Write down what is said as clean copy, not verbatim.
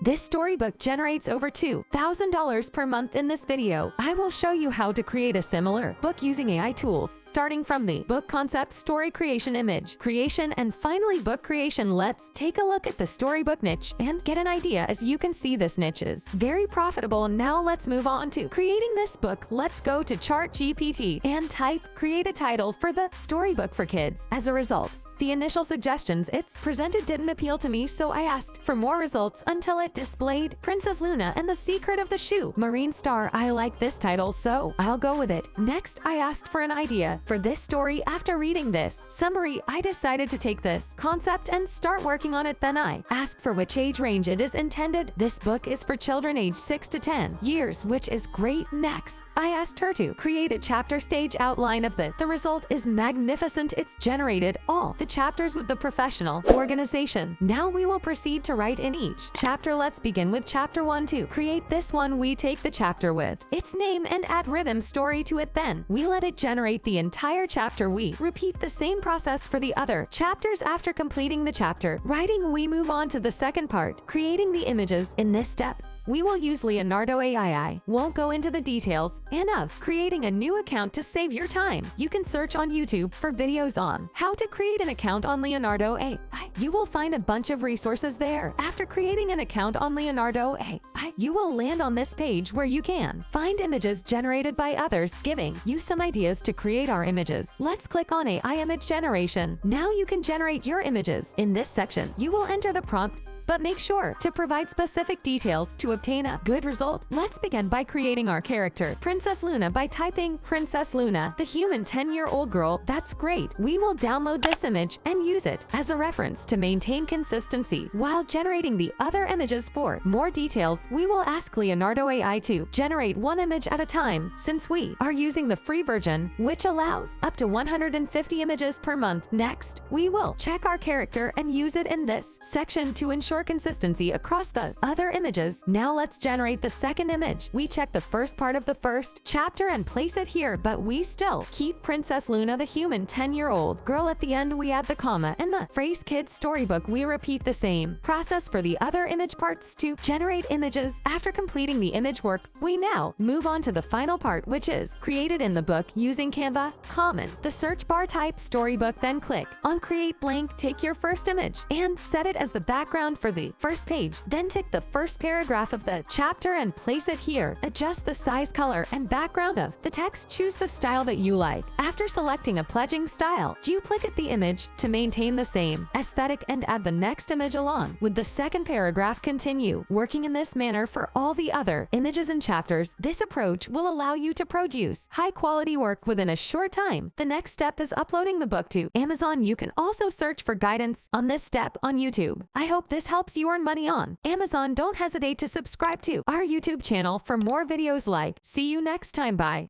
This storybook generates over $2,000 per month. In this video, I will show you how to create a similar book using AI tools, starting from the book concept, story creation, image creation, and finally book creation. Let's take a look at the storybook niche and get an idea. As you can see, this niche is very profitable. Now let's move on to creating this book. Let's go to ChatGPT and type create a title for the storybook for kids. As a result, the initial suggestions it's presented didn't appeal to me, so I asked for more results until it displayed Princess Luna and the Secret of the Shoe Marine Star. I like this title, so I'll go with it. Next, I asked for an idea for this story. After reading this summary, I decided to take this concept and start working on it. Then I asked for which age range it is intended. This book is for children aged 6 to 10 years, which is great. Next, I asked her to create a chapter stage outline of the result is magnificent. It's generated all the chapters with the professional organization. Now we will proceed to write in each chapter. Let's begin with chapter 1. To create this one, we take the chapter with its name and add rhythm story to it. Then we let it generate the entire chapter. We repeat the same process for the other chapters. After completing the chapter writing, we move on to the second part, creating the images. In this step, we will use Leonardo AI. I won't go into the details of creating a new account to save your time. You can search on YouTube for videos on how to create an account on Leonardo AI. You will find a bunch of resources there. After creating an account on Leonardo AI, you will land on this page where you can find images generated by others, giving you some ideas to create our images. Let's click on AI image generation. Now you can generate your images. In this section, you will enter the prompt, but make sure to provide specific details to obtain a good result. Let's begin by creating our character, Princess Luna, by typing Princess Luna, the human 10-year-old girl. That's great. We will download this image and use it as a reference to maintain consistency while generating the other images. For more details, we will ask Leonardo AI to generate one image at a time, since we are using the free version, which allows up to 150 images per month. Next, we will check our character and use it in this section to ensure consistency across the other images. Now let's generate the second image. We check the first part of the first chapter and place it here, but we still keep Princess Luna, the human 10-year-old girl. At the end, we add the comma and the phrase kids storybook. We repeat the same process for the other image parts to generate images. After completing the image work, we now move on to the final part, which is created in the book using Canva. Comment the search bar, type storybook, then click on create blank. Take your first image and set it as the background for the first page. Then tick the first paragraph of the chapter and place it here. Adjust the size, color, and background of the text. Choose the style that you like. After selecting a pledging style, duplicate the image to maintain the same aesthetic and add the next image along with the second paragraph. Continue working in this manner for all the other images and chapters. This approach will allow you to produce high-quality work within a short time. The next step is uploading the book to Amazon. You can also search for guidance on this step on YouTube. I hope this helps you earn money on Amazon. Don't hesitate to subscribe to our YouTube channel for more videos like. See you next time. Bye.